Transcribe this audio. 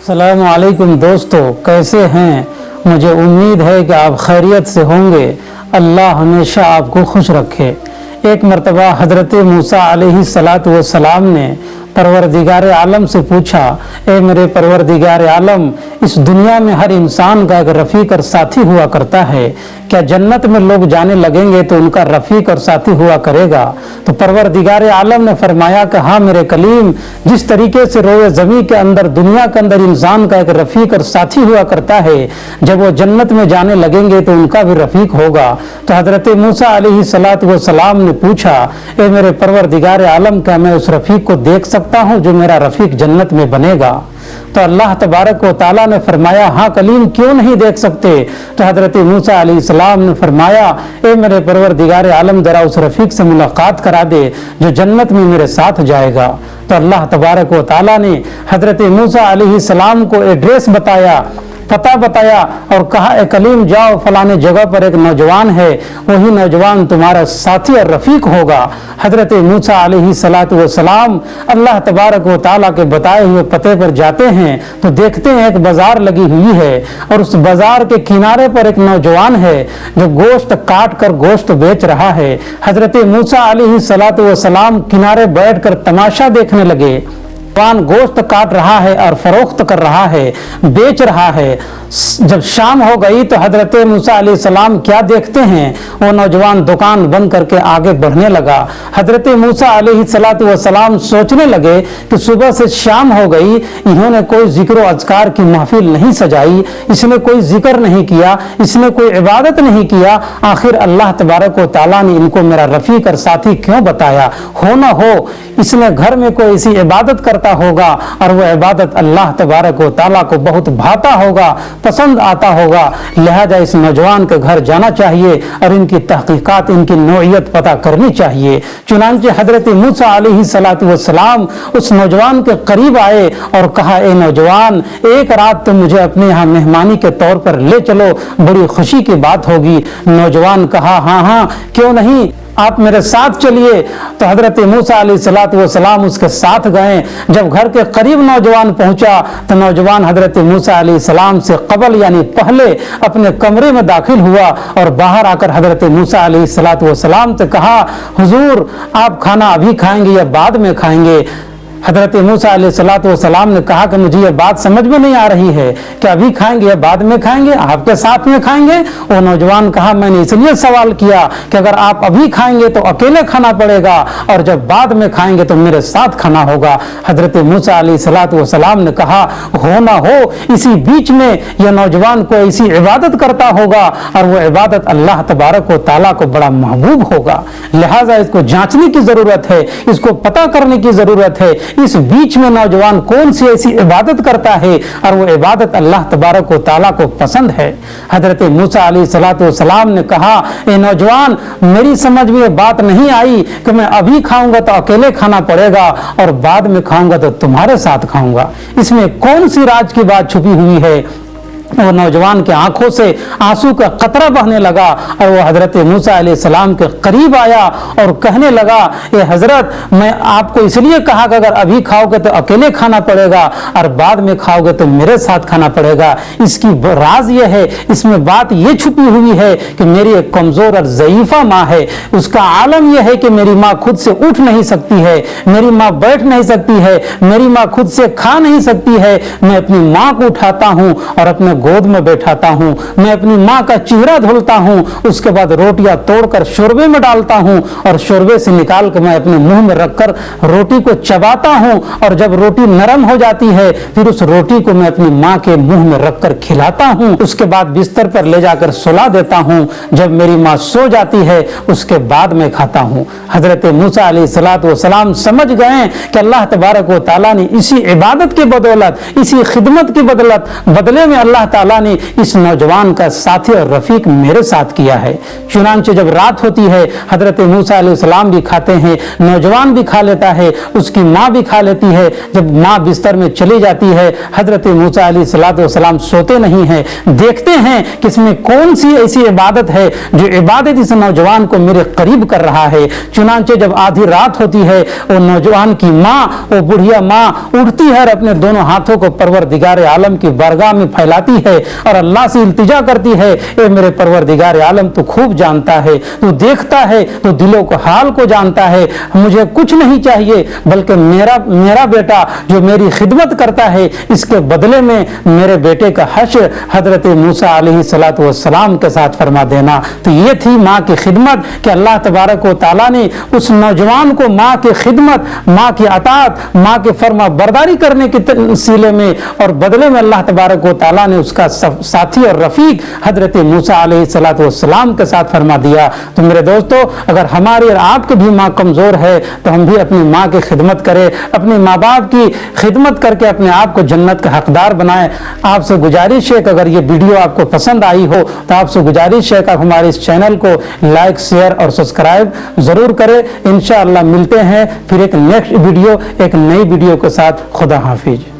अस्सलाम वालेकुम दोस्तों, कैसे हैं? मुझे उम्मीद है कि आप खैरियत से होंगे। अल्लाह हमेशा आपको खुश रखे। एक मरतबा हज़रत मूसा अलैहिस्सलातु वस्सलाम ने परवरदिगार आलम से पूछा, ए मेरे परवरदिगार आलम, इस दुनिया में हर इंसान का एक रफ़ीक और साथी हुआ करता है, क्या जन्नत में लोग जाने लगेंगे तो उनका रफ़ीक और साथी हुआ करेगा? तो परवरदिगार आलम ने फरमाया कि हाँ मेरे कलीम, जिस तरीके से रोए ज़मीन के अंदर दुनिया के अंदर इंसान का एक रफ़ीक और साथी हुआ करता है, जब वो जन्नत में जाने लगेंगे तो उनका भी रफ़ीक होगा। तो हज़रत मूसा अलैहिस्सलातु वस्सलाम ने पूछा, ए मेरे परवरदिगार आलम, क्या मैं उस रफ़ीक को देख सकता हूँ जो मेरा रफ़ीक जन्नत में बनेगा? तो अल्लाह तबारक व ताला ने फरमाया, हाँ कलीम, क्यों नहीं देख सकते? तो हज़रत मूसा अलैहिस्सलाम ने फरमाया, ए मेरे परवरदिगार आलम, जरा उस रफ़ीक से मुलाकात करा दे जो जन्नत में मेरे साथ जाएगा। तो अल्लाह तबारक व ताला ने हज़रत मूसा अलैहिस्सलाम को एड्रेस बताया, पता बताया और कहा, ए कलीम, जाओ फलाने जगह पर एक नौजवान है, वही नौजवान तुम्हारा साथी और रफ़ीक होगा। हज़रत मूसा अलैहिस्सलातु वस्सलाम अल्लाह तबारक व ताला के बताए हुए पते पर जाते हैं तो देखते हैं एक बाजार लगी हुई है और उस बाजार के किनारे पर एक नौजवान है जो गोश्त काट कर गोश्त बेच रहा है। हज़रत मूसा अलैहिस्सलातु वस्सलाम किनारे बैठ कर तमाशा देखने लगे। नौजवान गोश्त काट रहा है और फरोख्त कर रहा है, बेच रहा है। जब शाम हो गई तो हज़रत मूसा अलैहिस्सलाम क्या देखते हैं, वो नौजवान दुकान बंद करके आगे बढ़ने लगा। हज़रत मूसा अलैहिस्सलातु वस्सलाम सोचने लगे कि सुबह से शाम हो गई, इन्होंने कोई जिक्र अज़कार की महफिल नहीं सजाई, इसने कोई जिक्र नहीं किया, इसने कोई इबादत नहीं किया, आखिर अल्लाह तबारक व ताला ने इनको मेरा रफ़ीक और साथी क्यों बताया? हो न हो इसने घर में कोई ऐसी इबादत करता होगा और वो इबादत अल्लाह तबारक व ताला को बहुत भाता होगा, पसंद आता होगा। लिहाजा इस नौजवान के घर जाना चाहिए और इनकी तहकीकात, इनकी नौइयत पता करनी चाहिए। चुनांचे हज़रत मूसा अलैहिस्सलातु वस्सलाम उस नौजवान के करीब आए और कहा, ए नौजवान, एक रात तुम मुझे अपने यहाँ मेहमानी के तौर पर ले चलो, बड़ी खुशी की बात होगी। नौजवान कहा, हाँ हाँ क्यों नहीं, आप मेरे साथ चलिए। तो हज़रत मूसा अलैहिस्सलातु वस्सलाम उसके साथ गए। जब घर के करीब नौजवान पहुंचा तो नौजवान हज़रत मूसा अलैहिस्सलाम से कबल यानी पहले अपने कमरे में दाखिल हुआ और बाहर आकर हज़रत मूसा अलैहिस्सलातु वस्सलाम से कहा, हुजूर, आप खाना अभी खाएंगे या बाद में खाएंगे? हज़रत मूसा अलैहिस्सलातु वस्सलाम ने कहा कि मुझे ये बात समझ में नहीं आ रही है कि अभी खाएंगे या बाद में खाएंगे, आपके साथ में खाएंगे? वो नौजवान कहा, मैंने इसलिए सवाल किया कि अगर आप अभी खाएंगे तो अकेले खाना पड़ेगा और जब बाद में खाएंगे तो मेरे साथ खाना होगा। हज़रत मूसा अलैहिस्सलातु वस्सलाम ने कहा, हो ना हो इसी बीच में यह नौजवान को ऐसी इबादत करता होगा और वो इबादत अल्लाह तबारक व ताला को बड़ा महबूब होगा। लिहाजा इसको जांचने की ज़रूरत है, इसको पता करने की ज़रूरत है, इस बीच में नौजवान कौन सी ऐसी इबादत करता है और वो इबादत अल्लाह तबारक व ताला को पसंद है। हज़रत मूसा अलैहिस्सलातु वस्सलाम ने कहा, ए नौजवान, मेरी समझ में ये बात नहीं आई कि मैं अभी खाऊंगा तो अकेले खाना पड़ेगा और बाद में खाऊंगा तो तुम्हारे साथ खाऊंगा। इसमें कौन सी राज की बात छुपी हुई है? वो नौजवान के आंखों से आंसू का कतरा बहने लगा और वो हज़रत मूसा अलैहिस्सलाम के करीब आया और कहने लगा, ये हज़रत, मैं आपको इसलिए कहा कि अगर अभी खाओगे तो अकेले खाना पड़ेगा और बाद में खाओगे तो मेरे साथ खाना पड़ेगा। इसकी राज ये है, इसमें बात ये छुपी हुई है कि मेरी एक कमज़ोर और ज़ईफ़ा माँ है, उसका आलम यह है कि मेरी माँ खुद से उठ नहीं सकती है, मेरी माँ बैठ नहीं सकती है, मेरी माँ खुद से खा नहीं सकती है। मैं अपनी माँ को उठाता हूँ और अपने गोद में बैठाता हूँ, मैं अपनी माँ का चेहरा धुलता हूँ, उसके बाद रोटियां तोड़कर शोरबे में डालता हूँ और शोरबे से निकाल कर मैं अपने मुंह में रखकर रोटी को चबाता हूँ और जब रोटी नरम हो जाती है फिर उस रोटी को मैं अपनी माँ के मुंह में रखकर खिलाता हूँ। उसके बाद बिस्तर पर ले जाकर सुला देता हूँ। जब मेरी माँ सो जाती है उसके बाद मैं खाता हूँ। हज़रत मूसा अलैहिस्सलातु वस्सलाम समझ गए कि अल्लाह तबारक व ताला ने इसी इबादत की बदौलत, इसी खिदमत की बदले में अल्लाह ताला ने इस नौजवान का साथी और रफीक मेरे साथ किया है। चुनांचे जब रात होती है हजरत मूसा अलैहिस्सलाम भी खाते हैं, नौजवान भी खा लेता है, उसकी माँ भी खा लेती है। जब माँ बिस्तर में चली जाती है हजरत मूसा अलैहिस्सलाम सोते नहीं हैं, देखते हैं कि इसमें कौन सी ऐसी इबादत है जो इबादत इस नौजवान को मेरे करीब कर रहा है। चुनांचे जब आधी रात होती है वो नौजवान की माँ, वो बुढ़िया माँ उठती है और अपने दोनों हाथों को परवरदिगार आलम की बारगाह में फैलाती है और अल्लाह से इल्तिजा करती है, ए मेरे परवरदिगार आलम तू खूब जानता है, तू देखता है, तू दिलों को हाल को जानता है, मुझे कुछ नहीं चाहिए बल्कि मेरा बेटा जो मेरी खिदमत करता है इसके बदले में मेरे बेटे का हश्र हजरत मूसा अलैहिस्सलाम के साथ फरमा देना। तो ये थी माँ की खिदमत कि अल्लाह तबारक व तआला ने उस नौजवान को माँ की खिदमत, माँ की अताअत, माँ के फर्मा बरदारी करने के सिले में और बदले में अल्लाह तबारक व तआला ने उसका साथी और रफीक हजरत मूसा अलैहिस्सलाम के साथ फरमा दिया। तो मेरे दोस्तों, अगर हमारी और आपकी भी माँ कमज़ोर है तो हम भी अपनी माँ की खिदमत करें, अपने माँ बाप की खिदमत करके अपने आप को जन्नत का हकदार बनाएं। आपसे गुजारिश है कि अगर ये वीडियो आपको पसंद आई हो तो आपसे गुजारिश है कि आप हमारे इस चैनल को लाइक, शेयर और सब्सक्राइब ज़रूर करें। इंशाअल्लाह मिलते हैं फिर एक नेक्स्ट वीडियो, एक नई वीडियो के साथ। खुदा हाफिज।